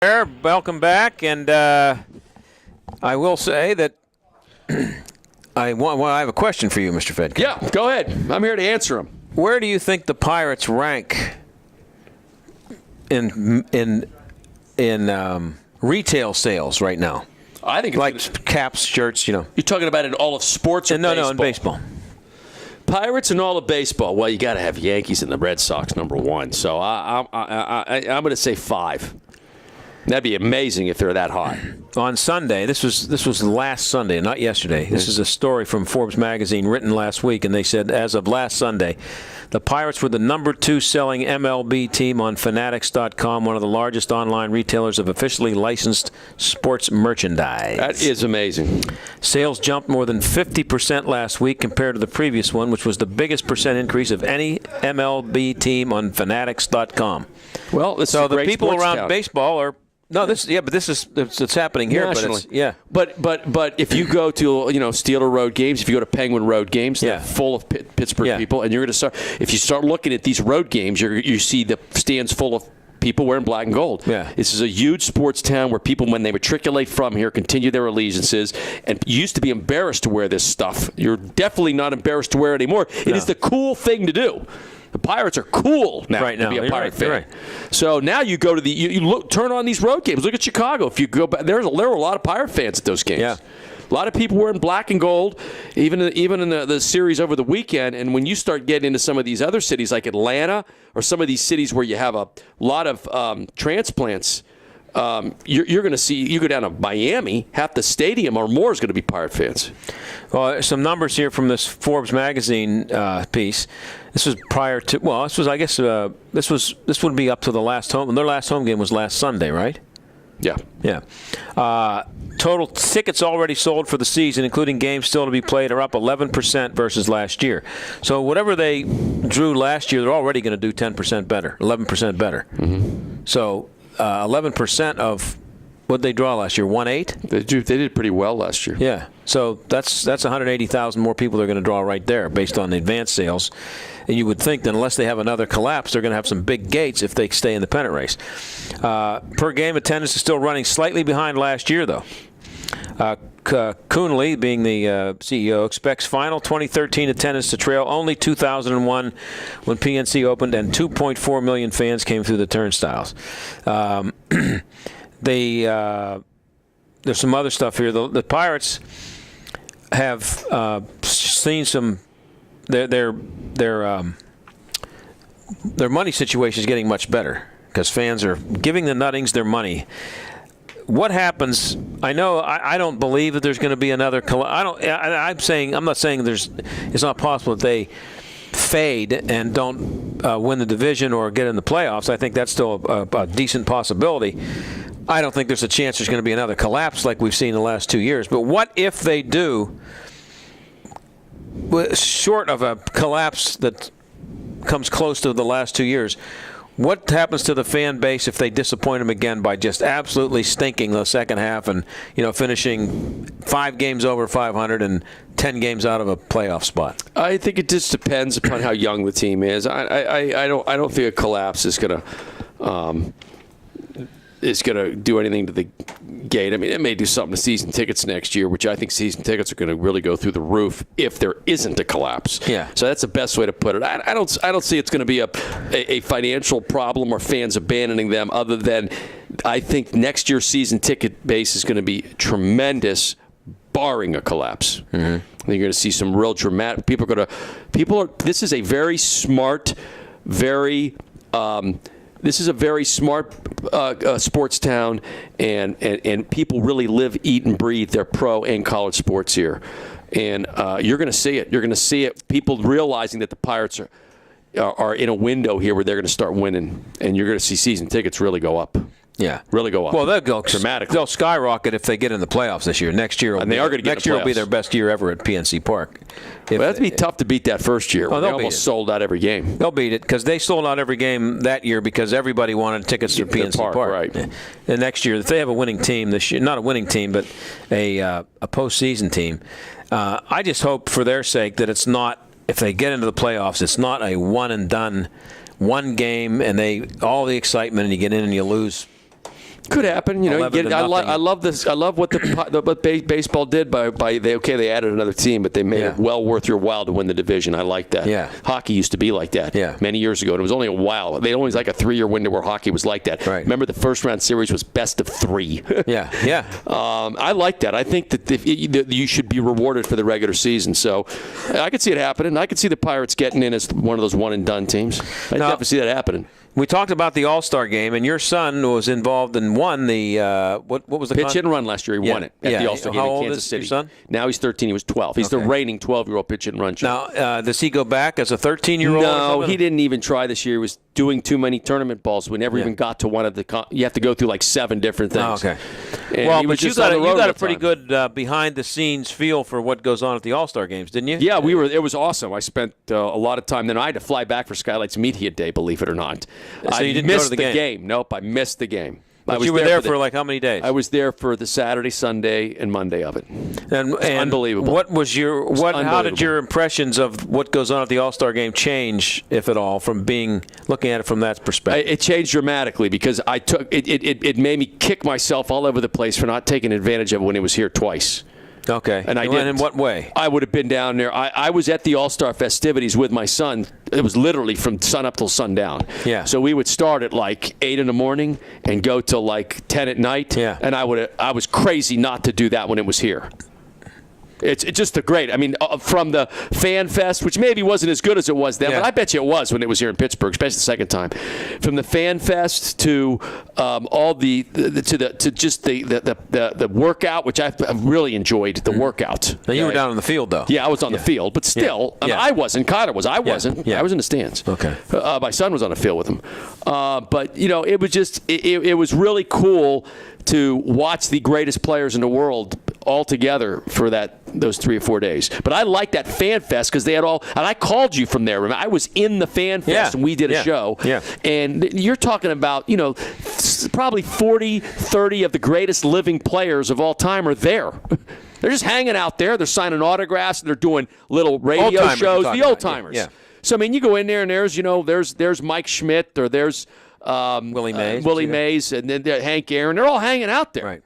Welcome back, and I will say that I have a question for you, Mr. Fedko. Yeah, go ahead. I'm here to answer them. Where do you think the Pirates rank in retail sales right now? I think it's caps, shirts, You're talking about in all of sports or baseball? No, in baseball. Pirates and all of baseball. Well, you got to have Yankees and the Red Sox number one. So I'm going to say 5. That'd be amazing if they're that high. On Sunday, this was last Sunday, not yesterday. This is a story from Forbes magazine written last week, and they said as of last Sunday, the Pirates were the number 2 selling MLB team on Fanatics.com, one of the largest online retailers of officially licensed sports merchandise. That is amazing. Sales jumped more than 50% last week compared to the previous one, which was the biggest percent increase of any MLB team on Fanatics.com. Well, so the people around baseball are. No, it's happening here. Nationally. But if you go to Steeler Road games, if you go to Penguin Road games, they're full of Pittsburgh people, and you're going to start. If you start looking at these road games, you see the stands full of people wearing black and gold. Yeah. This is a huge sports town where people, when they matriculate from here, continue their allegiances, and you used to be embarrassed to wear this stuff. You're definitely not embarrassed to wear it anymore. It is the cool thing to do. The Pirates are cool now to be a Pirate fan. Right. So now you go to turn on these road games. Look at Chicago. If you go back, there were a lot of Pirate fans at those games. Yeah. A lot of people wearing black and gold, even in the series over the weekend. And when you start getting into some of these other cities like Atlanta or some of these cities where you have a lot of transplants, you're going to see, you go down to Miami, half the stadium or more is going to be Pirate fans. Well, some numbers here from this Forbes magazine piece. This was prior to, this would be up to the last home. Their last home game was last Sunday, right? Yeah. Yeah. Total tickets already sold for the season, including games still to be played, are up 11% versus last year. So whatever they drew last year, they're already going to do 10% better, 11% better. Mm-hmm. So 11% of what they draw last year, 1.8? They did pretty well last year. Yeah. So that's 180,000 more people they're going to draw right there based on the advance sales. And you would think that unless they have another collapse, they're going to have some big gates if they stay in the pennant race. Per game attendance is still running slightly behind last year, though. Coonley, being the CEO, expects final 2013 attendance to trail only 2001 when PNC opened and 2.4 million fans came through the turnstiles. There's some other stuff here. The Pirates have seen some. Their money situation is getting much better because fans are giving the Nuttings their money. What happens? I know I don't believe that there's going to be another. I'm not saying it's not possible that they fade and don't win the division or get in the playoffs. I think that's still a decent possibility. I don't think there's a chance there's going to be another collapse like we've seen the last 2 years. But what if they do? Short of a collapse that comes close to the last 2 years, what happens to the fan base if they disappoint them again by just absolutely stinking the second half and finishing 5 games over 500 and 10 games out of a playoff spot? I think it just depends upon how young the team is. I don't think a collapse is going to do anything to the gate. I mean, it may do something to season tickets next year, which I think season tickets are going to really go through the roof if there isn't a collapse. Yeah. So that's the best way to put it. I don't see it's going to be a financial problem or fans abandoning them, other than I think next year's season ticket base is going to be tremendous, barring a collapse. Mm-hmm. I think you're going to see some real dramatic. This is a very smart, this is a very smart sports town, and people really live, eat, and breathe their pro and college sports here. And you're going to see it. You're going to see it. People realizing that the Pirates are in a window here where they're going to start winning, and you're going to see season tickets really go up. Yeah, really go up. Well, they'll go dramatically. They'll skyrocket if they get in the playoffs this year. Next year, next year will be their best year ever at PNC Park. That'd be tough to beat that first year. They almost sold out every game. They'll beat it because they sold out every game that year because everybody wanted tickets to PNC Park. Right. And next year, if they have a winning team this year, not a winning team, but a postseason team, I just hope for their sake that it's not. If they get into the playoffs, it's not a one and done, one game, and all the excitement, and you get in and you lose Could happen, you know. 11 to I nothing. love this. I love what baseball did they added another team, but they made it well worth your while to win the division. I like that. Yeah. Hockey used to be like that. Many years ago, and it was only a while. They always like a 3-year window where hockey was like that. Right. Remember, the first round series was best of 3. Yeah. I like that. I think that you should be rewarded for the regular season. So I could see it happening. I could see the Pirates getting in as one of those one and done teams. I definitely see that happening. We talked about the All-Star game, and your son was involved and won the what was the pitch hit and run last year? He won it at the All-Star game in Kansas City. Your son? Now he's 13. He was 12. He's the reigning 12-year-old pitch hit and run champ. Now, does he go back as a 13-year-old? No, he didn't even try this year. He was doing too many tournament balls. We never even got to one of the. You have to go through like 7 different things. Oh, okay. And well, but you got a pretty good. good behind-the-scenes feel for what goes on at the All-Star games, didn't you? Yeah, we were. It was awesome. I spent a lot of time. Then I had to fly back for Skylight's Media Day. Believe it or not. So you didn't go to the game? Nope, I missed the game. But you were there for like how many days? I was there for the Saturday, Sunday, and Monday of it. And unbelievable. What was how did your impressions of what goes on at the All-Star game change, if at all, from looking at it from that perspective? It changed dramatically because I took it made me kick myself all over the place for not taking advantage of it when it was here twice. Okay. And I did. In what way? I would have been down there. I was at the All-Star festivities with my son. It was literally from sun up till sundown. Yeah. So we would start at like 8 in the morning and go till like 10 at night. Yeah. And I was crazy not to do that when it was here. It's just great. I mean, from the Fan Fest, which maybe wasn't as good as it was then, but I bet you it was when it was here in Pittsburgh, especially the second time. From the Fan Fest to all the workout, which I've really enjoyed the workout. Now you were down on the field though. Yeah, I was on the field, but still, I mean, I wasn't. Connor was. I wasn't. Yeah. I was in the stands. Okay. My son was on the field with him, but you know, it was just it was really cool to watch the greatest players in the world all together for those 3 or 4 days. But I liked that Fan Fest because they had all, and I called you from there. I was in the Fan Fest and we did a show. Yeah. And you're talking about, you know, probably 40, 30 of the greatest living players of all time are there. They're just hanging out there. They're signing autographs. They're doing little radio shows. The old timers. Yeah. So I mean, you go in there and there's Mike Schmidt or there's Willie Mays. Willie Mays, and then Hank Aaron. They're all hanging out there. Right.